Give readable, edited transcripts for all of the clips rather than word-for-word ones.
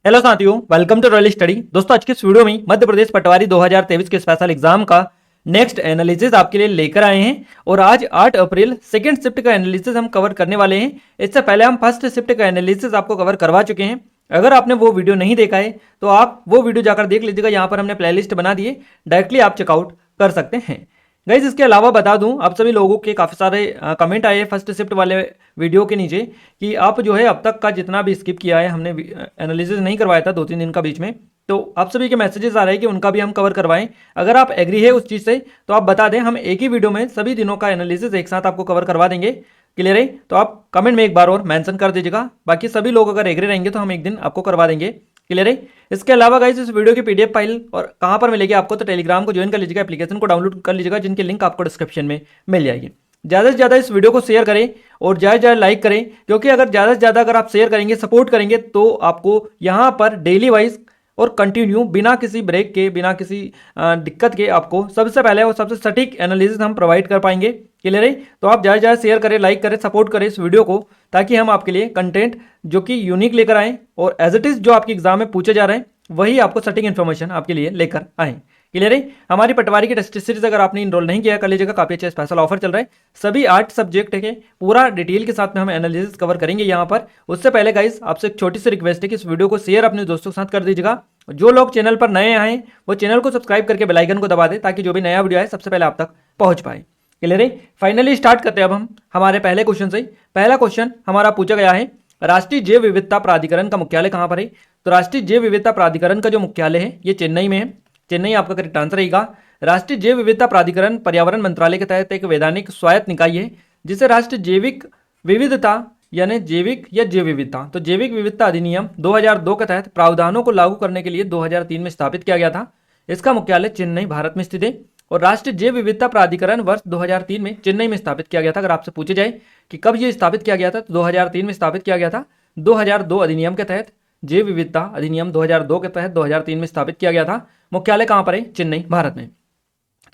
Hello साथियों, welcome to royal study. दोस्तों, आज के इस वीडियो में मध्य प्रदेश पटवारी 2023 के स्पेशल एग्जाम का नेक्स्ट एनालिसिस आपके लिए लेकर आए हैं। और आज 8 अप्रैल सेकंड शिफ्ट का एनालिसिस हम कवर करने वाले हैं। इससे पहले हम फर्स्ट शिफ्ट का एनालिसिस आपको कवर करवा चुके हैं। अगर आपने वो वीडियो नहीं देखा है तो आप वो वीडियो जाकर देख लीजिएगा। यहाँ पर हमने प्लेलिस्ट बना दी है, डायरेक्टली आप चेकआउट कर सकते हैं। गाइज, इसके अलावा बता दूं, आप सभी लोगों के काफ़ी सारे कमेंट आए फर्स्ट शिफ्ट वाले वीडियो के नीचे कि आप जो है अब तक का जितना भी स्किप किया है, हमने एनालिसिस नहीं करवाया था 2-3 दिन का बीच में, तो आप सभी के मैसेजेस आ रहे हैं कि उनका भी हम कवर करवाएं। अगर आप एग्री है उस चीज़ से तो आप बता दें, हम एक ही वीडियो में सभी दिनों का एनालिसिस एक साथ आपको कवर करवा देंगे। क्लियर है? तो आप कमेंट में एक बार और मेंशन कर दीजिएगा। बाकी सभी लोग अगर एग्री रहेंगे तो हम एक दिन आपको करवा देंगे। क्लियर है? इसके अलावा गाइस, इस वीडियो की पीडीएफ फाइल और कहां पर मिलेगी आपको, तो टेलीग्राम को ज्वाइन कर लीजिएगा, एप्लीकेशन को डाउनलोड कर लीजिएगा, जिनकी लिंक आपको डिस्क्रिप्शन में मिल जाएगी। ज़्यादा से ज़्यादा इस वीडियो को शेयर करें और ज़्यादा से ज़्यादा लाइक करें, क्योंकि अगर ज़्यादा से ज़्यादा अगर आप शेयर करेंगे, सपोर्ट करेंगे, तो आपको यहाँ पर डेली वाइज और कंटिन्यू बिना किसी ब्रेक के, बिना किसी दिक्कत के आपको सबसे पहले और सबसे सटीक एनालिसिस हम प्रोवाइड कर पाएंगे। क्लियर है? तो आप ज़्यादा से ज़्यादा शेयर करें, लाइक करें, सपोर्ट करें इस वीडियो को, ताकि हम आपके लिए कंटेंट जो कि यूनिक लेकर आएँ और एज इट इज़ जो आपके एग्जाम में पूछे जा रहे हैं वही आपको सटीक इन्फॉर्मेशन आपके लिए लेकर आएँ। क्लियर है? हमारी पटवारी की टेस्ट सीरीज अगर आपने इनरोल नहीं किया, कर लीजिएगा, काफी अच्छा स्पेशल ऑफर चल रहा है। सभी 8 सब्जेक्ट के पूरा डिटेल के साथ में हम एनालिसिस कवर करेंगे यहाँ पर। उससे पहले गाइस, आपसे एक छोटी सी रिक्वेस्ट है कि इस वीडियो को शेयर अपने दोस्तों के साथ कर दीजिएगा। जो लोग चैनल पर नए आए वो चैनल को सब्सक्राइब करके बेल आइकन को दबा दे, ताकि जो भी नया वीडियो आए सबसे पहले आप तक पहुंच पाए। क्लियर है? फाइनली स्टार्ट करते हैं अब हम हमारे पहले क्वेश्चन से। पहला क्वेश्चन हमारा पूछा गया है, राष्ट्रीय जैव विविधता प्राधिकरण का मुख्यालय कहां पर है? तो राष्ट्रीय जैव विविधता प्राधिकरण का जो मुख्यालय है ये चेन्नई में है। चेन्नई आपका करेक्ट आंसर रहेगा। राष्ट्रीय जैव विविधता प्राधिकरण पर्यावरण मंत्रालय के तहत एक वैधानिक स्वायत्त निकाय है, जिसे राष्ट्रीय जैविक विविधता यानी जैविक या जैव विविधता, तो जैविक विविधता अधिनियम 2002 के तहत प्रावधानों को लागू करने के लिए 2003 में स्थापित किया गया था। इसका मुख्यालय चेन्नई भारत में स्थित है। और राष्ट्रीय जैव विविधता प्राधिकरण वर्ष 2003 में चेन्नई में स्थापित किया गया था। अगर आपसे पूछे जाए कि कब ये स्थापित किया गया था, तो 2003 में स्थापित किया गया था। 2002 अधिनियम के तहत, जैव विविधता अधिनियम 2002 के तहत 2003 में स्थापित किया गया था। मुख्यालय कहां पर है? चेन्नई भारत में।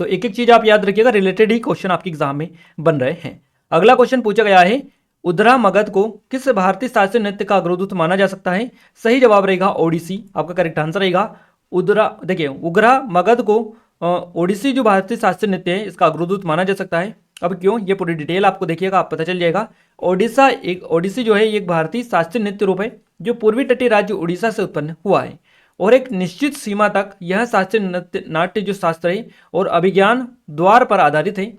तो एक एक चीज आप याद रखिएगा, रिलेटेड ही क्वेश्चन आपके एग्जाम में बन रहे हैं। अगला क्वेश्चन पूछा गया है, उधरा मगध को किस भारतीय शास्त्रीय नृत्य का अग्रदूत माना जा सकता है? सही जवाब रहेगा ओडिसी, आपका करेक्ट आंसर रहेगा। उधरा, देखिए, उगरा मगध को ओडिसी जो भारतीय शास्त्रीय नृत्य है इसका अग्रदूत माना जा सकता है। अब क्यों, ये पूरी डिटेल आपको देखिएगा, आप पता चल जाएगा। ओडिसी जो है ये एक भारतीय शास्त्रीय नृत्य रूप है जो पूर्वी तटीय राज्य उड़ीसा से उत्पन्न हुआ है। और एक निश्चित सीमा तक यह शास्त्रीय नाट्य जो शास्त्र है और अभिज्ञान द्वार पर आधारित है।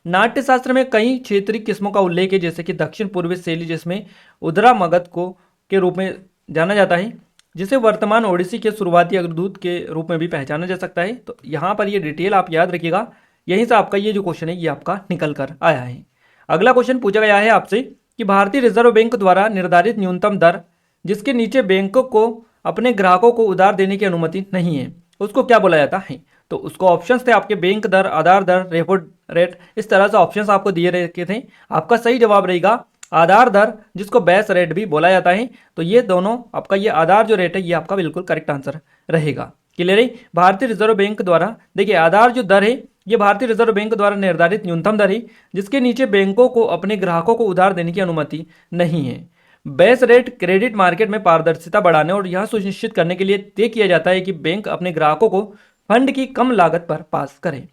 नाट्य शास्त्र में कई क्षेत्रीय किस्मों का उल्लेख है, जैसे कि दक्षिण पूर्वी शैली, जिसमें उधरा मगध को के रूप में जाना जाता है, जिसे वर्तमान ओडिसी के शुरुआती अग्रदूत के रूप में भी पहचाना जा सकता है। तो यहाँ पर ये डिटेल आप याद रखिएगा, यहीं से आपका ये जो क्वेश्चन है ये आपका निकल कर आया है। अगला क्वेश्चन पूछा गया है आपसे कि भारतीय रिजर्व बैंक द्वारा निर्धारित न्यूनतम दर जिसके नीचे बैंकों को अपने ग्राहकों को उधार देने की अनुमति नहीं है, उसको क्या बोला जाता है? तो उसको ऑप्शंस थे आपके, बैंक दर, आधार दर, रेपो रेट, इस तरह से ऑप्शंस आपको दिए रखे थे। आपका सही जवाब रहेगा आधार दर, जिसको बेस रेट भी बोला जाता है। तो ये दोनों आपका, ये आधार जो रेट है ये आपका बिल्कुल करेक्ट आंसर रहेगा। क्लियर है? भारतीय रिजर्व बैंक द्वारा, देखिए, आधार जो दर है ये भारतीय रिजर्व बैंक द्वारा निर्धारित न्यूनतम दर है, जिसके नीचे बैंकों को अपने ग्राहकों को उधार देने की अनुमति नहीं है। बेस रेट क्रेडिट मार्केट में पारदर्शिता बढ़ाने और यह सुनिश्चित करने के लिए तय किया जाता है कि बैंक अपने ग्राहकों को फंड की कम लागत पर पास करें,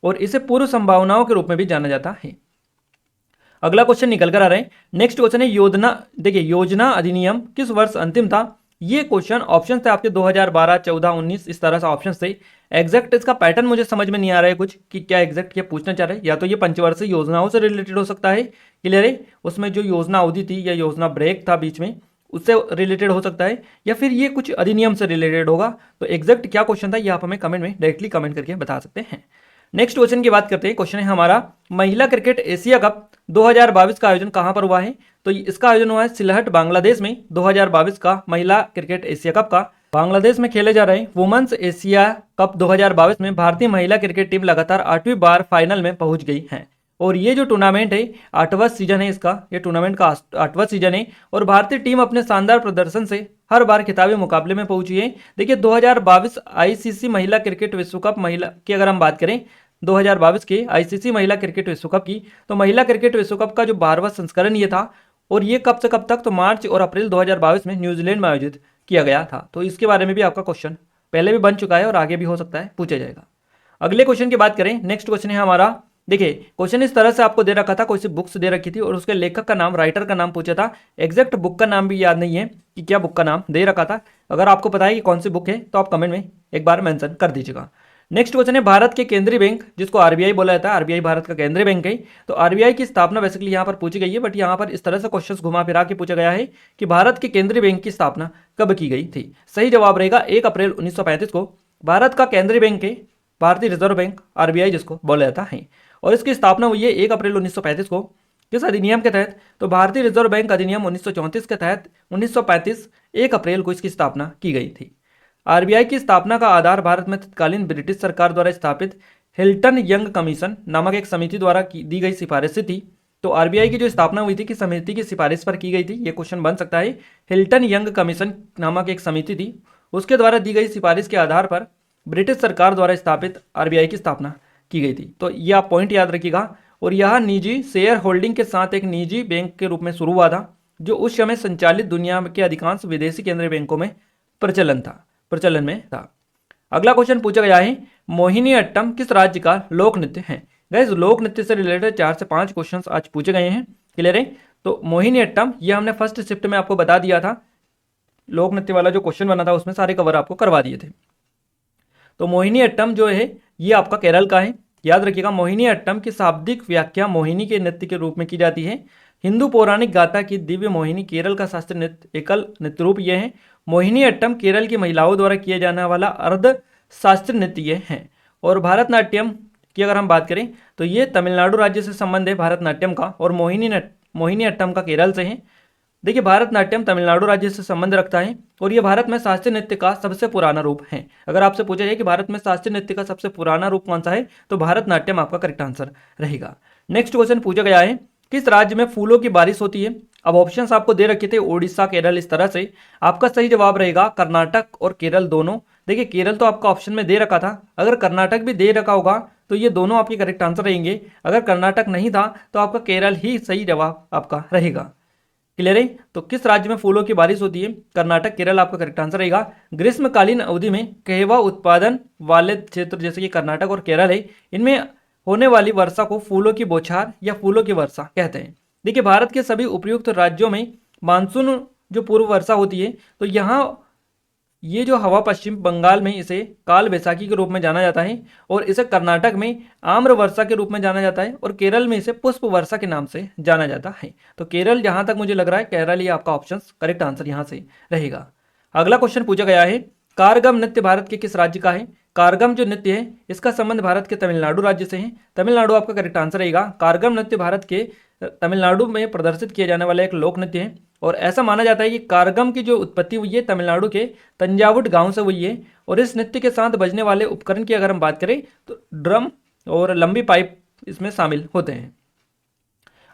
और इसे पूर्व संभावनाओं के रूप में भी जाना जाता है। अगला क्वेश्चन निकल कर आ रहे हैं। नेक्स्ट क्वेश्चन है, योजना, देखिए, योजना अधिनियम किस वर्ष अंतिम था? ये क्वेश्चन ऑप्शन थे आपके 2012, 14, 19, इस तरह से ऑप्शन थे। एग्जैक्ट इसका पैटर्न मुझे समझ में नहीं आ रहा है कुछ, कि क्या एग्जैक्ट क्या पूछना चाह रहे हैं। या तो ये पंचवर्षीय योजनाओं से रिलेटेड हो सकता है, क्लियर है, उसमें जो योजना अवधि थी या योजना ब्रेक था बीच में, उससे रिलेटेड हो सकता है, या फिर ये कुछ अधिनियम से रिलेटेड होगा। तो एग्जैक्ट क्या क्वेश्चन था ये आप हमें कमेंट में डायरेक्टली कमेंट करके बता सकते हैं। नेक्स्ट क्वेश्चन की बात करते हैं। क्वेश्चन है हमारा, महिला क्रिकेट एशिया कप 2022 का आयोजन कहां पर हुआ है? तो इसका आयोजन हुआ है सिलहट, बांग्लादेश में। 2022 का महिला क्रिकेट एशिया कप का बांग्लादेश में खेले जा रहे वुमेन्स एशिया कप 2022 में भारतीय महिला क्रिकेट टीम लगातार 8वीं बार फाइनल में पहुंच गई है। और ये जो टूर्नामेंट है 8वां सीजन है इसका, ये टूर्नामेंट का 8वां सीजन है, और भारतीय टीम अपने शानदार प्रदर्शन से हर बार खिताबी मुकाबले में पहुंची है। देखिए, 2022 आईसीसी महिला क्रिकेट विश्व कप महिला की अगर हम बात करें, 2022 के आईसीसी महिला क्रिकेट विश्व कप की, तो महिला क्रिकेट विश्व कप का जो 12वां संस्करण ये था, और ये कब से कब तक, तो मार्च और अप्रैल 2022 में न्यूजीलैंड में आयोजित किया गया था। तो इसके बारे में भी आपका क्वेश्चन पहले भी बन चुका है और आगे भी हो सकता है पूछा जाएगा। अगले क्वेश्चन की बात करें, नेक्स्ट क्वेश्चन है हमारा। देखिए क्वेश्चन इस तरह से आपको दे रखा था, कोई सी बुक्स दे रखी थी और उसके लेखक का नाम, राइटर का नाम पूछा था। एग्जैक्ट बुक का नाम भी याद नहीं है कि क्या बुक का नाम दे रखा था। अगर आपको पता है कि कौन सी बुक है तो आप कमेंट में एक बार मेंशन कर दीजिएगा। नेक्स्ट क्वेश्चन है, भारत के केंद्रीय बैंक जिसको आरबीआई बोला जाता है, आरबीआई भारत का केंद्रीय बैंक है। तो आरबीआई की स्थापना बेसिकली यहाँ पर पूछी गई है, बट यहाँ पर इस तरह से क्वेश्चन घुमा फिरा के पूछा गया है कि भारत के केंद्रीय बैंक की स्थापना कब की गई थी। सही जवाब रहेगा 1 अप्रैल 1935 को भारत का केंद्रीय बैंक है भारतीय रिजर्व बैंक, आरबीआई जिसको बोला जाता है। और इसकी स्थापना हुई है 1 अप्रैल 1935 को। किस अधिनियम के तहत? तो भारतीय रिजर्व बैंक अधिनियम 1934 के तहत 1935 1 अप्रैल को इसकी स्थापना की गई थी। आरबीआई की स्थापना का आधार भारत में तत्कालीन ब्रिटिश सरकार द्वारा स्थापित हिल्टन यंग कमीशन नामक एक समिति द्वारा दी गई सिफारिश थी। तो आरबीआई की जो स्थापना हुई थी, किस समिति की सिफारिश पर की गई थी, ये क्वेश्चन बन सकता है। हिल्टन यंग कमीशन नामक एक समिति थी, उसके द्वारा दी गई सिफारिश के आधार पर ब्रिटिश सरकार द्वारा स्थापित आरबीआई की स्थापना की गई थी। तो ये आप पॉइंट याद रखिएगा। और यह निजी शेयर होल्डिंग के साथ एक निजी बैंक के रूप में शुरू हुआ था, जो उस समय संचालित दुनिया के अधिकांश विदेशी केंद्रीय बैंकों में प्रचलन में था। अगला क्वेश्चन पूछा गया है, मोहिनी अट्टम किस राज्य का लोक नृत्य है। गाइस लोक नृत्य से रिलेटेड 4 से 5 क्वेश्चन आज पूछे गए हैं, क्लियर है। तो मोहिनी अट्टम ये हमने फर्स्ट शिफ्ट में आपको बता दिया था, लोक नृत्य वाला जो क्वेश्चन बना था उसमें सारे कवर आपको करवा दिए थे। तो मोहिनी अट्टम जो है ये आपका केरल का है, याद रखिएगा। मोहिनी अट्टम की शाब्दिक व्याख्या मोहिनी के नृत्य के रूप में की जाती है। हिंदू पौराणिक गाथा की दिव्य मोहिनी केरल का शास्त्रीय नृत्य एकल नृत्य रूप ये है। मोहिनी अट्टम केरल की महिलाओं द्वारा किए जाने वाला अर्ध शास्त्रीय नृत्य ये है। और भारतनाट्यम की अगर हम बात करें तो ये तमिलनाडु राज्य से संबंध है भारतनाट्यम का, और मोहिनी अट्टम का केरल से है। देखिए भारतनाट्यम तमिलनाडु राज्य से संबंध रखता है और ये भारत में शास्त्रीय नृत्य का सबसे पुराना रूप है। अगर आपसे पूछा जाए कि भारत में शास्त्रीय नृत्य का सबसे पुराना रूप कौन सा है, तो भारतनाट्यम आपका करेक्ट आंसर रहेगा। नेक्स्ट क्वेश्चन पूछा गया है, किस राज्य में फूलों की बारिश होती है। अब ऑप्शंस आपको दे रखे थे ओडिशा, केरल, इस तरह से। आपका सही जवाब रहेगा कर्नाटक और केरल दोनों। देखिए केरल तो आपका ऑप्शन में दे रखा था, अगर कर्नाटक भी दे रखा होगा तो ये दोनों आपके करेक्ट आंसर रहेंगे। अगर कर्नाटक नहीं था तो आपका केरल ही सही जवाब आपका रहेगा, क्लियर है। तो किस राज्य में फूलों की बारिश होती है, कर्नाटक, केरल आपका करेक्ट आंसर रहेगा। ग्रीष्मकालीन अवधि में कहवा उत्पादन वाले क्षेत्र जैसे कि कर्नाटक और केरल है, इनमें होने वाली वर्षा को फूलों की बौछार या फूलों की वर्षा कहते हैं। देखिए भारत के सभी उपयुक्त राज्यों में मानसून जो पूर्व वर्षा होती है, तो यहाँ ये जो हवा पश्चिम बंगाल में इसे काल बैसाखी के रूप में जाना जाता है, और इसे कर्नाटक में आम्र वर्षा के रूप में जाना जाता है, और केरल में इसे पुष्प वर्षा के नाम से जाना जाता है। तो केरल, जहां तक मुझे लग रहा है केरल ही आपका ऑप्शन करेक्ट आंसर यहां से रहेगा। अगला क्वेश्चन पूछा गया है, कारगम नृत्य भारत के किस राज्य का है। कारगम जो नृत्य है इसका संबंध भारत के तमिलनाडु राज्य से है। तमिलनाडु आपका करेक्ट आंसर रहेगा। कारगम नृत्य भारत के तमिलनाडु में प्रदर्शित किया जाने वाला एक लोक नृत्य है, और ऐसा माना जाता है कि कारगम की जो उत्पत्ति हुई है तमिलनाडु के तंजावुर गांव से हुई है। और इस नृत्य के साथ बजने वाले उपकरण की अगर हम बात करें तो ड्रम और लंबी पाइप इसमें शामिल होते हैं।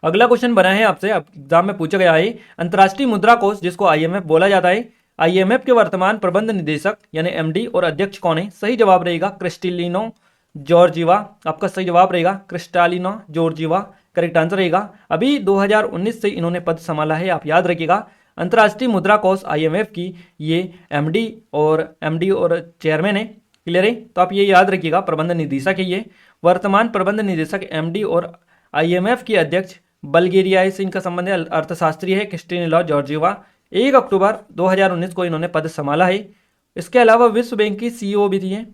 अगला क्वेश्चन बना है आपसे, एग्जाम में पूछा गया है, अंतर्राष्ट्रीय मुद्रा कोष जिसको आईएमएफ बोला जाता है, आईएमएफ के वर्तमान प्रबंध निदेशक यानी एमडी और अध्यक्ष कौन है। सही जवाब रहेगा क्रिस्टलिनो जॉर्जिवा, आपका सही जवाब रहेगा क्रिस्टालिनो जॉर्जिवा, करेक्ट आंसर रहेगा। अभी 2019 से इन्होंने पद संभाला है, आप याद रखिएगा। अंतर्राष्ट्रीय मुद्रा कोष आईएमएफ की ये एमडी और चेयरमैन है, क्लियर है। तो आप ये याद रखिएगा, प्रबंध निदेशक है ये। वर्तमान प्रबंध निदेशक एमडी और आईएमएफ की अध्यक्ष बल्गेरिया से इनका संबंध है, अर्थशास्त्री है क्रिस्टलिनो जॉर्जिवा। 1 अक्टूबर 2019 को इन्होंने पद संभाला है। इसके अलावा विश्व बैंक की सीईओ भी थी हैं।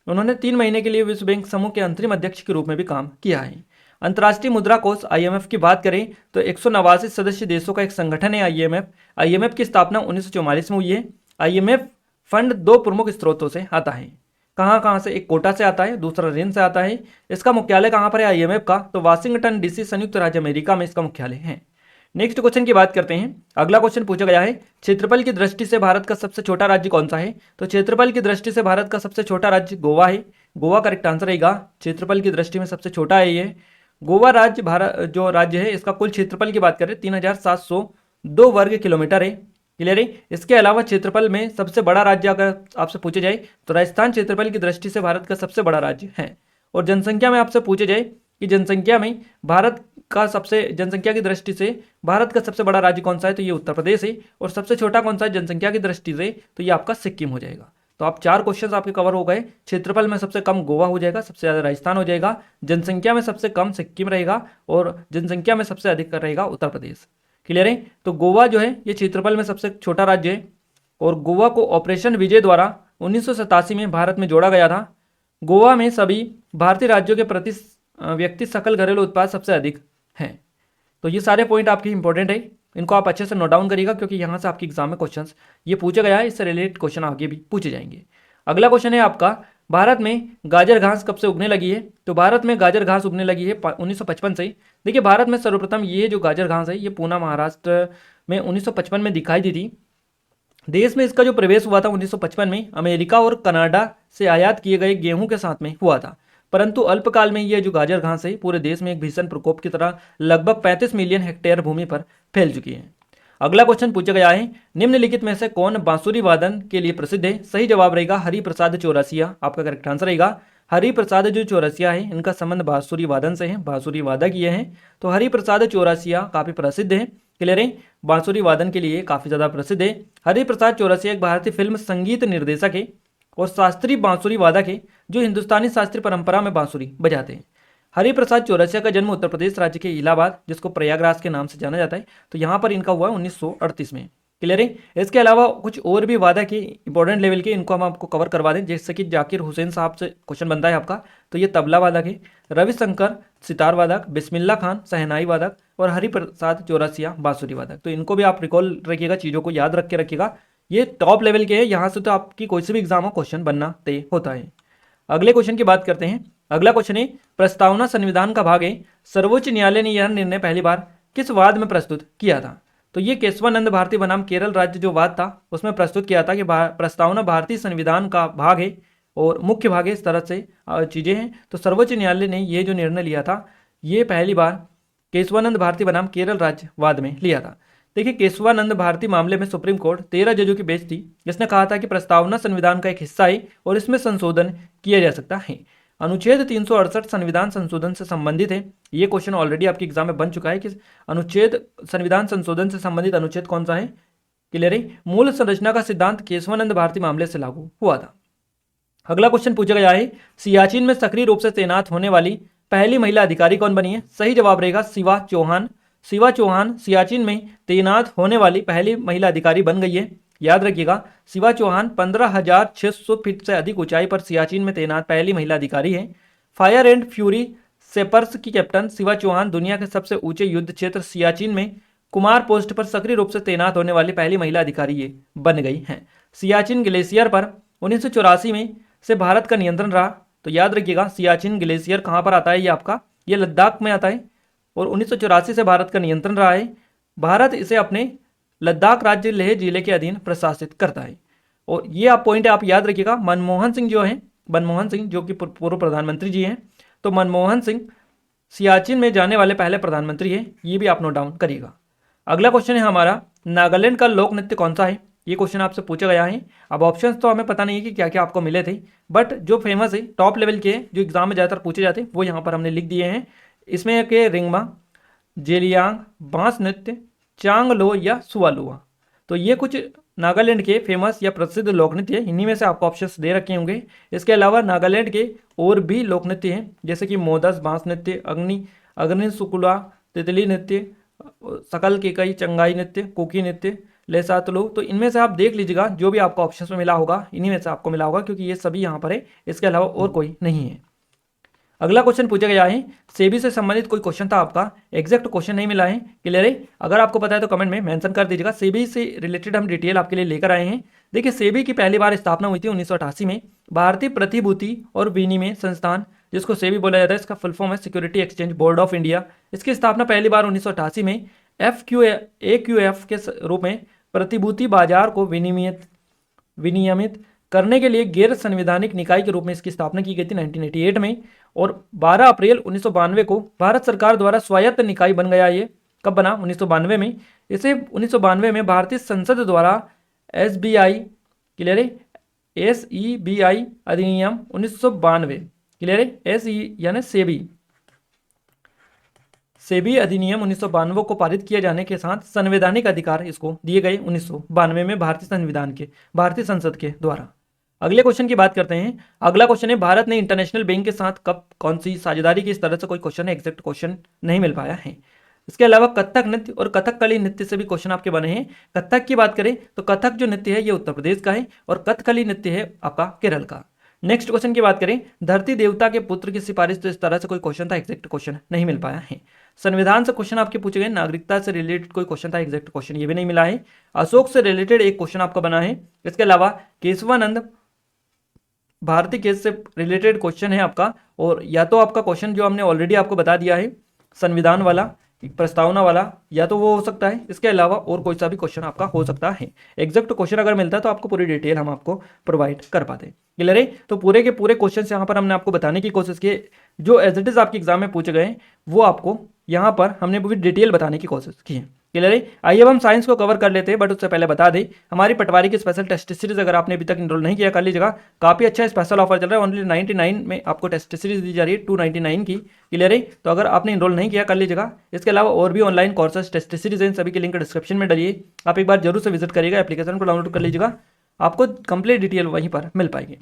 उन्होंने 3 महीने के लिए विश्व बैंक समूह के अंतरिम अध्यक्ष के रूप में भी काम किया है। अंतर्राष्ट्रीय मुद्रा कोष आईएमएफ की बात करें तो 189 सदस्य देशों का एक संगठन है आईएमएफ। आईएमएफ की स्थापना 1944 में हुई है। आईएमएफ फंड 2 प्रमुख स्रोतों से आता है। कहाँ से, एक कोटा से आता है, दूसरा ऋण से आता है। इसका मुख्यालय कहाँ पर है आईएमएफ का, तो वाशिंगटन डीसी संयुक्त राज्य अमेरिका में इसका मुख्यालय है। नेक्स्ट क्वेश्चन की बात करते हैं। अगला क्वेश्चन पूछा गया है, क्षेत्रफल की दृष्टि से भारत का सबसे छोटा राज्य कौन सा है। तो क्षेत्रफल की दृष्टि से भारत का सबसे छोटा राज्य गोवा है। गोवा करेक्ट आंसर रहेगा। क्षेत्रफल की दृष्टि में सबसे छोटा है ये गोवा राज्य। भारत जो राज्य है इसका कुल क्षेत्रफल की बात करें 3702 वर्ग किलोमीटर है, क्लियर है। इसके अलावा क्षेत्रफल में सबसे बड़ा राज्य अगर आपसे पूछे जाए तो राजस्थान क्षेत्रफल की दृष्टि से भारत का सबसे बड़ा राज्य है। और जनसंख्या में आपसे पूछे जाए कि जनसंख्या में भारत का सबसे जनसंख्या की दृष्टि से भारत का सबसे बड़ा राज्य कौन सा है, तो ये उत्तर प्रदेश है। और सबसे छोटा कौन सा है जनसंख्या की दृष्टि से, तो ये आपका सिक्किम हो जाएगा। तो आप 4 क्वेश्चंस आपके कवर हो गए। क्षेत्रफल में सबसे कम गोवा हो जाएगा, सबसे ज़्यादा राजस्थान हो जाएगा, जनसंख्या में सबसे कम सिक्किम रहेगा और जनसंख्या में सबसे अधिक रहेगा उत्तर प्रदेश। क्लियर है। तो गोवा जो है ये क्षेत्रफल में सबसे छोटा राज्य है और गोवा को ऑपरेशन विजय द्वारा 1987 में भारत में जोड़ा गया था। गोवा में सभी भारतीय राज्यों के प्रति व्यक्ति सकल घरेलू उत्पाद सबसे अधिक हैं। तो ये सारे पॉइंट आपके इंपॉर्टेंट है, इनको आप अच्छे से नोट डाउन करिएगा क्योंकि यहाँ से आपके एग्जाम में क्वेश्चंस ये पूछा गया है, इससे रिलेटेड क्वेश्चन आगे भी पूछे जाएंगे। अगला क्वेश्चन है आपका, भारत में गाजर घास कब से उगने लगी है, तो भारत में गाजर घास उगने लगी है 1955 से। देखिए भारत में सर्वप्रथम ये जो गाजर घास है ये पूना महाराष्ट्र में 1955 में दिखाई दी थी। देश में इसका जो प्रवेश हुआ था 1955 में अमेरिका और कनाडा से आयात किए गए गेहूं के साथ में हुआ था, परंतु अल्पकाल में यह जो गाजर घास है पूरे देश में एक भीषण प्रकोप की तरह लगभग 35 मिलियन हेक्टेयर भूमि पर फैल चुकी है। अगला क्वेश्चन पूछा गया है, निम्नलिखित में से कौन बांसुरी वादन के लिए प्रसिद्ध है, सही जवाब रहेगा हरिप्रसाद चौरसिया, आपका करेक्ट आंसर रहेगा हरिप्रसाद जो चौरसिया है इनका संबंध बांसुरी वादन से है, बांसुरी वादक ये हैं, तो हरिप्रसाद चौरसिया काफी प्रसिद्ध है। क्लियर है, बांसुरी वादन के लिए काफी ज्यादा प्रसिद्ध है। हरिप्रसाद चौरसिया एक भारतीय फिल्म संगीत निर्देशक है और शास्त्रीय बांसुरी वादक है जो हिंदुस्तानी शास्त्रीय परंपरा में बांसुरी बजाते हैं। हरिप्रसाद चौरसिया का जन्म उत्तर प्रदेश राज्य के इलाहाबाद जिसको प्रयागराज के नाम से जाना जाता है, तो यहाँ पर इनका हुआ 1938 में। क्लियर है। इसके अलावा कुछ और भी वादक है इंपॉर्टेंट लेवल के, इनको हम आपको कवर करवा दें, जैसे कि जाकिर हुसैन साहब से क्वेश्चन बनता है आपका, तो ये तबला वादक है, रविशंकर सितार वादक, बिस्मिल्ला खान शहनाई वादक और हरिप्रसाद चौरसिया बांसुरी वादक। तो इनको भी आप रिकॉल रखिएगा, चीज़ों को याद रख के रखिएगा, ये टॉप लेवल के हैं, यहाँ से तो आपकी कोई से भी एग्जाम हो क्वेश्चन बनना तय होता है। अगले क्वेश्चन की बात करते हैं। अगला क्वेश्चन है, प्रस्तावना संविधान का भाग है, सर्वोच्च न्यायालय ने यह निर्णय पहली बार किस वाद में प्रस्तुत किया था, तो ये केशवानंद भारती बनाम केरल राज्य जो वाद था उसमें प्रस्तुत किया था कि प्रस्तावना भारतीय संविधान का भाग है और मुख्य भाग है, इस तरह से चीजें हैं। तो सर्वोच्च न्यायालय ने ये जो निर्णय लिया था ये पहली बार केशवानंद भारती बनाम केरल राज्य वाद में लिया था। देखिए केशवानंद भारती मामले में सुप्रीम कोर्ट 13 जजों की बेंच थी जिसने कहा था कि प्रस्तावना संविधान का एक हिस्सा है और इसमें संशोधन किया जा सकता है। अनुच्छेद 368 संविधान संशोधन से संबंधित है। ये क्वेश्चन ऑलरेडी आपके एग्जाम में बन चुका है कि अनुच्छेद संविधान संशोधन से संबंधित अनुच्छेद कौन सा है। क्लियर है। मूल संरचना का सिद्धांत केशवानंद भारती मामले से लागू हुआ था। अगला क्वेश्चन पूछा गया है, सियाचिन में सक्रिय रूप से तैनात होने वाली पहली महिला अधिकारी कौन बनी है, सही जवाब रहेगा शिवा चौहान। शिवा चौहान सियाचिन में तैनात होने वाली पहली महिला अधिकारी बन गई है। याद रखिएगा शिवा चौहान 15,600 फीट से अधिक ऊंचाई पर सियाचिन में तैनात पहली महिला अधिकारी है। फायर एंड फ्यूरी सेपर्स की कैप्टन शिवा चौहान दुनिया के सबसे ऊंचे युद्ध क्षेत्र सियाचिन में कुमार पोस्ट पर सक्रिय रूप से तैनात होने वाली पहली महिला अधिकारी ये बन गई हैं। सियाचिन ग्लेशियर पर 1984 में से भारत का नियंत्रण रहा। तो याद रखिएगा सियाचिन ग्लेशियर कहाँ पर आता है, ये आपका ये लद्दाख में आता है और 1984 से भारत का नियंत्रण रहा है। भारत इसे अपने लद्दाख राज्य लेह जिले के अधीन प्रशासित करता है। और ये आप पॉइंट आप याद रखिएगा, मनमोहन सिंह जो है, मनमोहन सिंह जो कि पूर्व प्रधानमंत्री जी हैं, तो मनमोहन सिंह सियाचिन में जाने वाले पहले प्रधानमंत्री हैं, ये भी आप नोट डाउन करिएगा। अगला क्वेश्चन है हमारा, नागालैंड का लोक नृत्य कौन सा है, ये क्वेश्चन आपसे पूछा गया है। अब ऑप्शंस तो हमें पता नहीं है कि क्या क्या आपको मिले थे, बट जो फेमस है टॉप लेवल के जो एग्जाम में ज़्यादातर पूछे जाते हैं वो यहाँ पर हमने लिख दिए हैं। इसमें के रिंगमा, जेलियांग, बांस नृत्य, चांगलो या सुआलुआ। तो ये कुछ नागालैंड के फेमस या प्रसिद्ध लोक नृत्य है, इन्हीं में से आपको ऑप्शंस दे रखे होंगे। इसके अलावा नागालैंड के और भी लोक नृत्य हैं जैसे कि मोदस बांस नृत्य, अग्नि सुकुला, तितली नृत्य, सकल केकई, चंगाई नृत्य, कुकी नृत्य, लेसातलू। तो इनमें से आप देख लीजिएगा जो भी आपको ऑप्शंस में मिला होगा इन्हीं में से आपको मिला होगा क्योंकि ये सभी यहाँ पर है, इसके अलावा और कोई नहीं है। अगला क्वेश्चन पूछा गया है, सेबी से संबंधित कोई क्वेश्चन था आपका, एग्जैक्ट क्वेश्चन नहीं मिला है। क्लियर है। अगर आपको पता है तो कमेंट में मेंशन कर दीजिएगा। सेबी से रिलेटेड हम डिटेल आपके लिए लेकर आए हैं। देखिए सेबी की पहली बार स्थापना हुई थी 1988 में। भारतीय प्रतिभूति और विनिमय संस्थान जिसको सेबी बोला जाता है, इसका फुल फॉर्म है security exchange board of India. इसकी स्थापना पहली बार 1988 में AQF के रूप में प्रतिभूति बाजार को विनियमित करने के लिए गैर संवैधानिक निकाय के रूप में इसकी स्थापना की गई थी 1988 में। और 12 अप्रैल 1992 को भारत सरकार द्वारा स्वायत्त निकाय बन गया। ये कब बना, 1992 में। इसे 1992 में भारतीय संसद द्वारा SBI, क्लियर है, SEBI अधिनियम 1992, क्लियर है, SE यानी सेबी सेबी अधिनियम 1992 को पारित किए जाने के साथ संवैधानिक अधिकार इसको दिए गए 1992 में भारतीय संसद के द्वारा। अगले क्वेश्चन की बात करते हैं। अगला क्वेश्चन है, भारत ने इंटरनेशनल बैंक के साथ कब कौन सी साझेदारी की? इस तरह से कोई क्वेश्चन है, एग्जैक्ट क्वेश्चन नहीं मिल पाया है। इसके अलावा कथक नृत्य और कथकली नृत्य से भी क्वेश्चन आपके बने हैं। कथक की बात करें तो कथक जो नृत्य है ये उत्तर प्रदेश का है और कथकली नृत्य है आपका केरल का। नेक्स्ट क्वेश्चन की बात करें, धरती देवता के पुत्र की सिफारिश, तो इस तरह से कोई क्वेश्चन था, एग्जैक्ट क्वेश्चन नहीं मिल पाया है। संविधान से क्वेश्चन आपके पूछे गए, नागरिकता से रिलेटेड कोई क्वेश्चन था, एग्जैक्ट क्वेश्चन ये भी नहीं मिला है। अशोक से रिलेटेड एक क्वेश्चन आपका बना है। इसके अलावा केशवानंद भारतीय केस से रिलेटेड क्वेश्चन है आपका, और या तो आपका क्वेश्चन जो हमने ऑलरेडी आपको बता दिया है संविधान वाला, प्रस्तावना वाला, या तो वो हो सकता है। इसके अलावा और कोई सा भी क्वेश्चन आपका हो सकता है। एग्जैक्ट क्वेश्चन अगर मिलता है तो आपको पूरी डिटेल हम आपको प्रोवाइड कर पाते हैं। क्लियर है? तो पूरे के पूरे क्वेश्चन यहाँ पर हमने आपको बताने की कोशिश की, जो एज इट इज आपके एग्जाम में पूछे गए वो आपको यहाँ पर हमने पूरी डिटेल बताने की कोशिश की है। क्लियर है? आइए अब हम साइंस को कवर कर लेते हैं, बट उससे पहले बता दें हमारी पटवारी की स्पेशल टेस्ट सीरीज अगर आपने अभी तक इनरोल नहीं किया कर लीजिएगा। काफी अच्छा स्पेशल ऑफर चल रहा है, ओनली 99 में आपको टेस्ट सीरीज दी जा रही है, 299 की। क्लियर है? तो अगर आपने इनरोल नहीं किया कर लीजिएगा। इसके अलावा और भी ऑनलाइन कोर्सेज टेस्ट सीरीज हैं, सभी के लिंक डिस्क्रिप्शन में डालिए, आप एक बार जरूर से विजिट करिएगा, एप्लीकेशन को डाउनलोड कर लीजिएगा, आपको कंप्लीट डिटेल वहीं पर मिल पाएगी।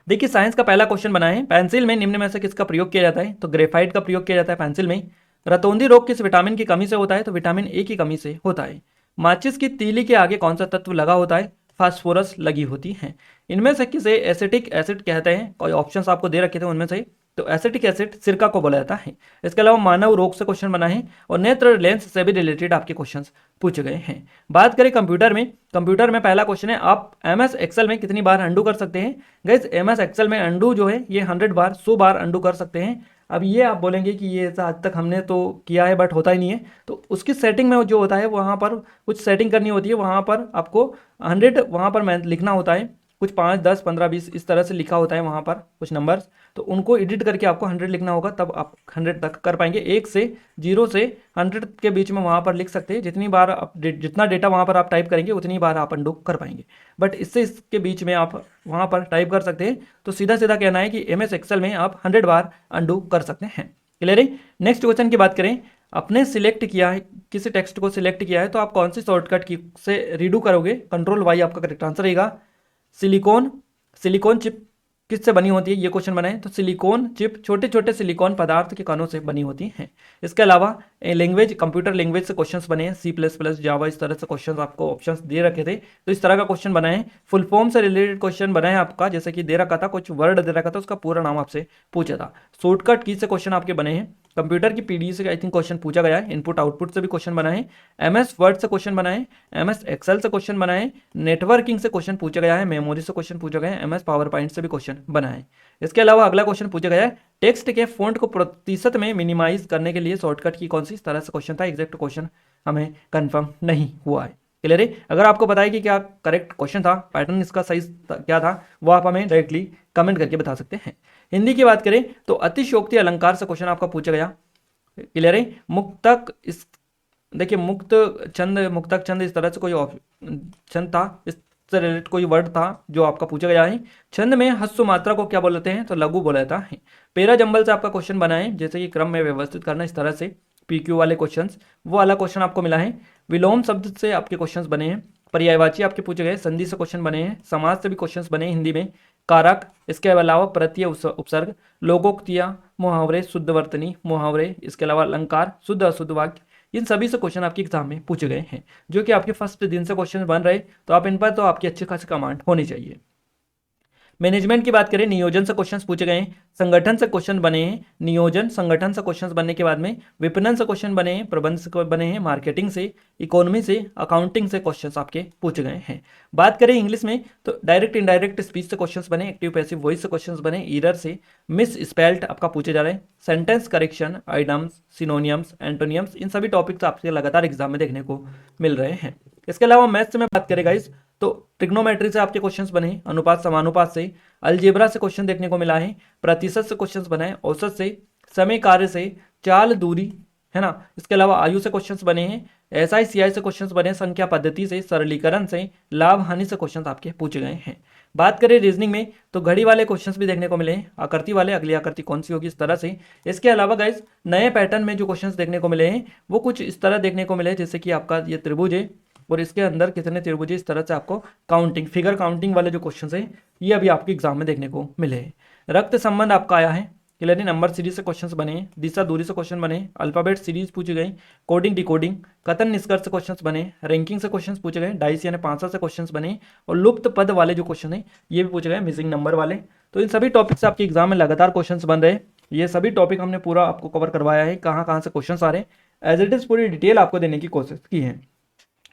देखिए साइंस का पहला क्वेश्चन बना है, पेंसिल में निम्न में से किसका प्रयोग किया जाता है? तो ग्रेफाइट का प्रयोग किया जाता है पेंसिल में। रतौंधी रोग किस विटामिन की कमी से होता है? तो विटामिन ए की कमी से होता है। माचिस की तीली के आगे कौन सा तत्व लगा होता है? फास्फोरस लगी होती है। इनमें से किसे एसिटिक एसिड कहते हैं? कोई ऑप्शंस आपको दे रखे थे उनमें से, तो एसिटिक एसिड सिरका को बोला जाता है। इसके अलावा मानव रोग से क्वेश्चन बना है और नेत्र लेंस से भी रिलेटेड आपके क्वेश्चंस पूछे गए हैं। बात करें कंप्यूटर में पहला क्वेश्चन है, आप एमएस एक्सेल में कितनी बार अंडू कर सकते हैं? गाइस एमएस एक्सेल में अंडू जो है ये 100 बार 100 बार अंडू कर सकते हैं। अब ये आप बोलेंगे कि ये आज तक हमने तो किया है बट होता ही नहीं है, तो उसकी सेटिंग में जो होता है वहाँ पर कुछ सेटिंग करनी होती है, वहाँ पर आपको 100 वहाँ पर लिखना होता है, कुछ 5, 10, 15, 20 इस तरह से लिखा होता है वहाँ पर कुछ नंबर्स, तो उनको एडिट करके आपको 100 लिखना होगा, तब आप 100 तक कर पाएंगे। 1 से 0 से 100 के बीच में वहाँ पर लिख सकते हैं, जितनी बार आप जितना डेटा वहाँ पर आप टाइप करेंगे उतनी बार आप अंडू कर पाएंगे, बट इसके बीच में आप वहाँ पर टाइप कर सकते हैं। तो सीधा सीधा कहना है कि एमएस एक्सेल में आप 100 बार अंडू कर सकते हैं। क्लियर है? नेक्स्ट क्वेश्चन की बात करें, आपने सिलेक्ट किया है किसी टेक्स्ट को सिलेक्ट किया है तो आप कौन सी शॉर्टकट की से रीडू करोगे? कंट्रोल वाई आपका करेक्ट आंसर रहेगा। सिलिकॉन चिप किससे बनी होती है? ये क्वेश्चन बनाए तो सिलिकॉन चिप छोटे छोटे सिलिकॉन पदार्थ के कणों से बनी होती हैं। इसके अलावा लैंग्वेज कंप्यूटर लैंग्वेज से क्वेश्चंस बने हैं, C++, जावा, इस तरह से क्वेश्चंस आपको ऑप्शंस दे रखे थे, तो इस तरह का क्वेश्चन बनाए हैं। फुल फॉर्म से रिलेटेड क्वेश्चन बनाए आपका, जैसे कि दे रखा था कुछ वर्ड दे रखा था, उसका पूरा नाम आपसे पूछा था। शॉर्टकट की से क्वेश्चन आपके बने हैं। कंप्यूटर की पीडीई से आई थिंक क्वेश्चन पूछा गया है, इनपुट आउटपुट से भी क्वेश्चन बनाए, एमएस वर्ड से क्वेश्चन बनाए, एमएस एक्सेल से क्वेश्चन बनाए, नेटवर्किंग से क्वेश्चन पूछा गया है, मेमोरी से क्वेश्चन पूछा गया है, एमएस पावर पॉइंट से भी क्वेश्चन बनाए। इसके अलावा अगला क्वेश्चन पूछा गया है, टेक्स्ट के फॉन्ट को प्रतिशत में मिनिमाइज करने के लिए शॉर्टकट की कौन सी? इस तरह से क्वेश्चन था, एग्जैक्ट क्वेश्चन हमें कंफर्म नहीं हुआ है। क्लियर है? अगर आपको पता है कि क्या करेक्ट क्वेश्चन था, पैटर्न इसका सही क्या था, वो आप हमें डायरेक्टली कमेंट करके बता सकते हैं। हिंदी की बात करें तो अतिशयोक्ति अलंकार से क्वेश्चन आपका पूछा गया। क्लियर है? मुक्तक इस देखिए मुक्तक छंद इस तरह से कोई छंद था, इससे रिलेटेड कोई वर्ड था जो आपका पूछा गया है। छंद में ह्रस्व मात्रा को क्या बोलते हैं? तो लघु बोला जाता है। पेरा जंबल से आपका क्वेश्चन बना है, जैसे कि क्रम में व्यवस्थित करना, इस तरह से पीक्यू वाले क्वेश्चंस, वो वाला क्वेश्चन आपको मिला है। विलोम शब्द से आपके क्वेश्चंस बने हैं, पर्यायवाची आपके पूछे गए, संधि से क्वेश्चन बने हैं, समाज से भी क्वेश्चंस बने हैं हिंदी में, कारक, इसके अलावा प्रत्यय उपसर्ग, लोकोक्तियां, मुहावरे, शुद्धवर्तनी मुहावरे, इसके अलावा अलंकार, शुद्ध अशुद्ध वाक्य, इन सभी से क्वेश्चन आपके एग्जाम में पूछे गए हैं, जो कि आपके फर्स्ट दिन से क्वेश्चन बन रहे, तो आप इन पर तो आपकी अच्छी खासी कमांड होनी चाहिए। मैनेजमेंट की बात करें, नियोजन से क्वेश्चंस पूछे गए हैं, संगठन से क्वेश्चन बने हैं, नियोजन संगठन से क्वेश्चंस बनने के बाद में विपणन से क्वेश्चन बने हैं, प्रबंध से बने हैं, मार्केटिंग से, इकोनॉमी से, अकाउंटिंग से क्वेश्चंस आपके पूछे गए हैं। बात करें इंग्लिश में तो डायरेक्ट इनडायरेक्ट स्पीच से क्वेश्चंस बने, एक्टिव पैसिव वॉइस से क्वेश्चंस बने, ईरर से, मिस स्पेल्ट आपका पूछे जा रहे हैं, sentence correction, idioms, synonyms, antonyms, इन सभी टॉपिक्स आपके लगातार एग्जाम में देखने को मिल रहे हैं। इसके अलावा मैथ्स में बात करें गाइस तो ट्रिग्नोमेट्री से आपके क्वेश्चंस बने, अनुपात समानुपात से, अलजेब्रा से क्वेश्चन देखने को मिला है, प्रतिशत से क्वेश्चंस बने, औसत से, समय कार्य से, चाल दूरी है ना, इसके अलावा आयु से क्वेश्चंस बने हैं, SI CI से क्वेश्चंस बने, संख्या पद्धति से, सरलीकरण से, लाभ हानि से क्वेश्चंस आपके पूछे गए हैं। बात करें रीजनिंग में तो घड़ी वाले क्वेश्चंस भी देखने को मिले हैं, आकृति वाले, अगली आकृति कौन सी होगी इस तरह से। इसके अलावा गाइज नए पैटर्न में जो क्वेश्चंस देखने को मिले हैं वो कुछ इस तरह देखने को मिले हैं, जैसे कि आपका ये त्रिभुज है और इसके अंदर कितने त्रिभुज है, इस तरह से आपको काउंटिंग, फिगर काउंटिंग वाले जो क्वेश्चन है ये अभी आपके एग्जाम में देखने को मिले हैं। रक्त संबंध आपका आया है, क्लियरली नंबर सीरीज से क्वेश्चंस बने, दिशा दूरी से क्वेश्चन बने, अल्फाबेट सीरीज पूछी गई, कोडिंग डिकोडिंग, कथन निष्कर्ष से क्वेश्चंस बने, रैंकिंग से क्वेश्चंस पूछे गए, डाइस यानी 500 से क्वेश्चंस बने और लुप्त पद वाले जो क्वेश्चन है ये भी पूछे गए, मिसिंग नंबर वाले। तो इन सभी टॉपिक से आपके एग्जाम में लगातार क्वेश्चन बन रहे, ये सभी टॉपिक हमने पूरा आपको कवर करवाया है, कहाँ कहाँ से क्वेश्चन आ रहे हैं एज इट इज पूरी डिटेल आपको देने की कोशिश की है।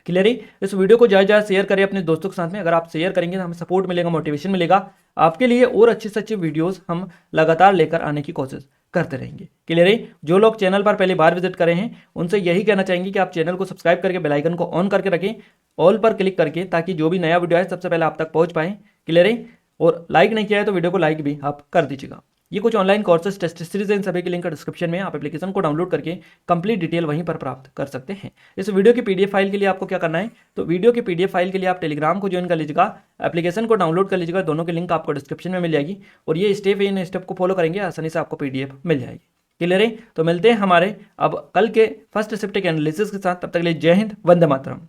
क्लियरली इस वीडियो को ज़्यादा ज़्यादा शेयर करें अपने दोस्तों के साथ में, अगर आप शेयर करेंगे तो हमें सपोर्ट मिलेगा, मोटिवेशन मिलेगा आपके लिए, और अच्छे से अच्छे वीडियोस हम लगातार लेकर आने की कोशिश करते रहेंगे। क्लियरली जो लोग चैनल पर पहली बार विजिट करे हैं उनसे यही कहना चाहेंगे कि आप चैनल को सब्सक्राइब करके बेल आइकन को ऑन करके रखें, ऑल पर क्लिक करके, ताकि जो भी नया वीडियो है सबसे पहले आप तक पहुंच पाए। क्लियरली और लाइक नहीं किया है तो वीडियो को लाइक भी आप कर दीजिएगा। ये कुछ ऑनलाइन कोर्सेज टेस्ट सीरीज है, इन सभी के लिंक डिस्क्रिप्शन में, आप एप्लीकेशन को डाउनलोड करके कंप्लीट डिटेल वहीं पर प्राप्त कर सकते हैं। इस वीडियो की पीडीएफ फाइल के लिए आपको क्या करना है, तो वीडियो की पीडीएफ फाइल के लिए आप टेलीग्राम को ज्वाइन कर लीजिएगा, एप्लीकेशन को डाउनलोड कर लीजिएगा, दोनों के लिंक आपको डिस्क्रिप्शन में मिल जाएगी और ये स्टेप है, इन स्टेप को फॉलो करेंगे आसानी से आपको पीडीएफ मिल जाएगी। क्लियर है, तो मिलते हैं हमारे अब कल के फर्स्ट शिफ्ट के एनालिसिस के साथ, तब तक के लिए जय हिंद, वंदे मातरम।